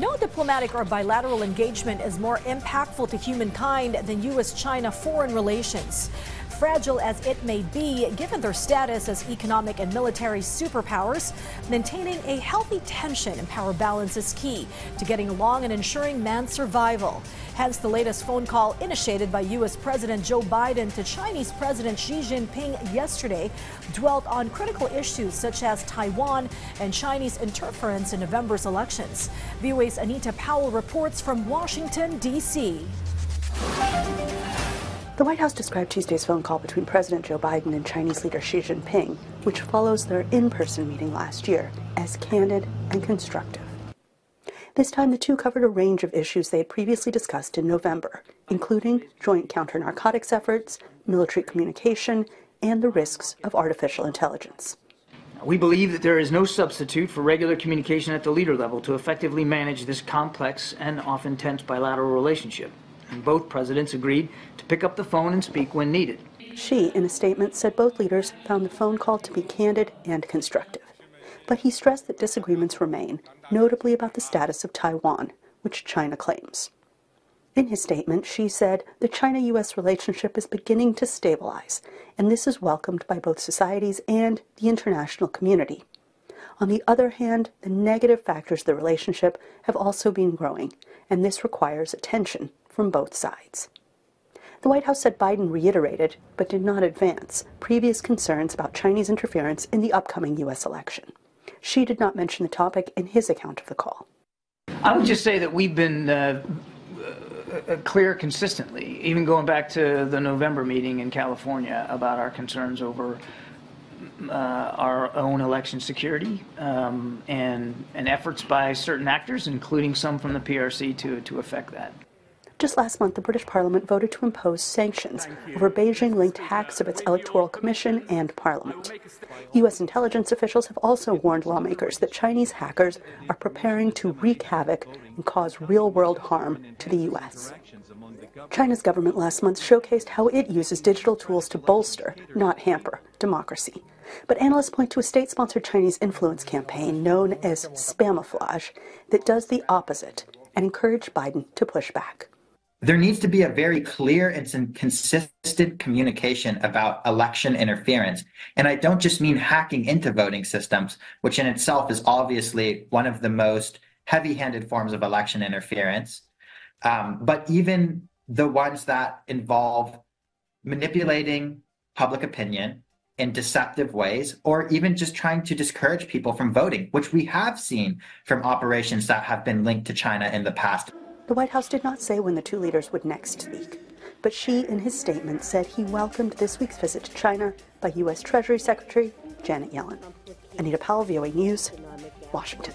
No diplomatic or bilateral engagement is more impactful to humankind than U.S.-China foreign relations. Fragile as it may be, given their status as economic and military superpowers, maintaining a healthy tension and power balance is key to getting along and ensuring man's survival. Hence, the latest phone call initiated by U.S. President Joe Biden to Chinese President Xi Jinping yesterday dwelt on critical issues such as Taiwan and Chinese interference in November's elections. VOA's Anita Powell reports from Washington, D.C. The White House described Tuesday's phone call between President Joe Biden and Chinese leader Xi Jinping, which follows their in-person meeting last year, as candid and constructive. This time, the two covered a range of issues they had previously discussed in November, including joint counter-narcotics efforts, military communication, and the risks of artificial intelligence. We believe that there is no substitute for regular communication at the leader level to effectively manage this complex and often tense bilateral relationship. And both presidents agreed to pick up the phone and speak when needed. Xi, in a statement, said both leaders found the phone call to be candid and constructive. But he stressed that disagreements remain, notably about the status of Taiwan, which China claims. In his statement, Xi said the China-U.S. relationship is beginning to stabilize, and this is welcomed by both societies and the international community. On the other hand, the negative factors of the relationship have also been growing, and this requires attention from both sides. The White House said Biden reiterated, but did not advance, previous concerns about Chinese interference in the upcoming U.S. election. Xi did not mention the topic in his account of the call. I would just say that we've been clear consistently, even going back to the November meeting in California, about our concerns over our own election security and efforts by certain actors, including some from the PRC, to affect that. Just last month, the British Parliament voted to impose sanctions over Beijing-linked hacks of its Electoral Commission and Parliament. U.S. intelligence officials have also warned lawmakers that Chinese hackers are preparing to wreak havoc and cause real-world harm to the U.S. China's government last month showcased how it uses digital tools to bolster, not hamper, democracy. But analysts point to a state-sponsored Chinese influence campaign known as Spamiflage that does the opposite and encouraged Biden to push back. There needs to be a very clear and consistent communication about election interference. And I don't just mean hacking into voting systems, which in itself is obviously one of the most heavy-handed forms of election interference, but even the ones that involve manipulating public opinion in deceptive ways, or even just trying to discourage people from voting, which we have seen from operations that have been linked to China in the past. The White House did not say when the two leaders would next speak, but Xi, in his statement, said he welcomed this week's visit to China by U.S. Treasury Secretary Janet Yellen. Anita Powell, VOA News, Washington.